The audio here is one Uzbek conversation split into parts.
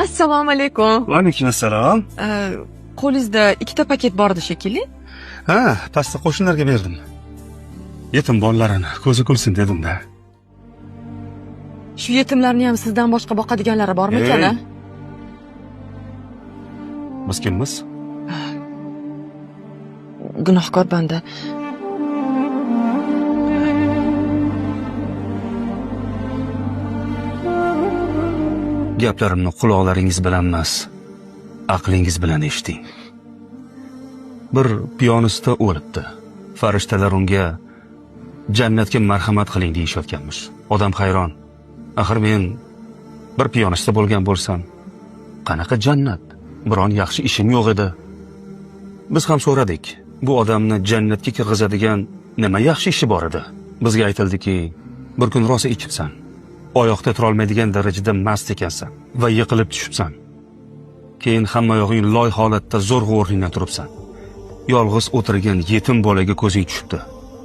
Assalomu alaykum. Va alaykum assalom. Qo'lingizda ikkita paket bor edi shekilli. Ha, pastda qo'shnilarga berdim. Yetim bolalarini ko'zi kulsin dedim-da. Shu yetimlarni ham sizdan boshqa boqadiganlari bormi ekan? Biz kimmiz? Gunohkor banda. Gaplarimni quloqlaringiz bilan emas, aqlingiz bilan eshiting. Bir piyonista o'libdi. Farishtalar unga jannatga marhamat qiling deyishayotganmish. Odam hayron. Axir men bir piyonista bo'lgan bo'lsam, qanaqa jannat? Biron yaxshi ishim yo'q edi. Biz ham so'radik. Bu odamni jannatga kirgizadigan nima yaxshi ishi bor edi? Bizga aytildiki, bir kun rosa ichibsan. Oyoqda tura olmaydigan darajada mast ekansan va yiqilib tushibsan. Keyin hamma yog'ing loy holatda zo'rg'a o'rningdan turibsan. Yolg'iz o'tirgan yetim bolaga ko'zing tushibdi.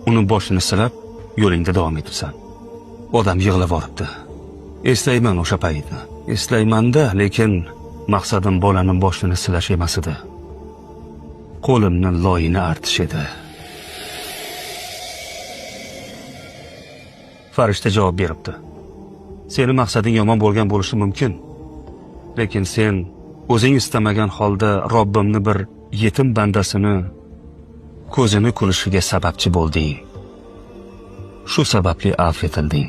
Uni boshini silab, yo'lingda davom etibsan. Odam yig'lab voribdi. Eslayman o'sha paytni. Eslayman-da, lekin maqsadim bolaning boshini silash emas edi. Qo'limni loyini artish edi. Farishta javob beribdi. Seni maqsading yomon bo'lgan bo'lishi mumkin. Lekin sen o'zing istamagan holda Robbimni bir yetim bandasini ko'zini kulishiga sababchi bo'lding. Shu sababli afv etilding.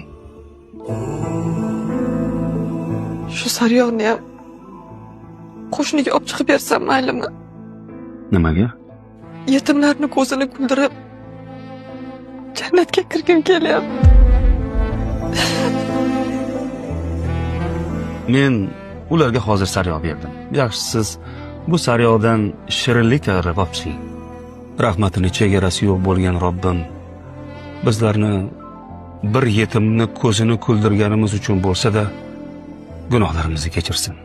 Shu saryog'ni ham qo'shniga olib chiqib bersam maylimi? Nimaga? Yetimlarni ko'zini kuldirib jannatga kirgim kelyapti. Men ularga hozir sariyog' berdim. Yaxshi, siz bu sariyog'dan shirinlik tayyorlab olishing. Rahmatini chegarasi yo'q bo'lgan Robbim bizlarni bir yetimni ko'zini kuldirganimiz uchun bo'lsa-da gunohlarimizni kechirsin.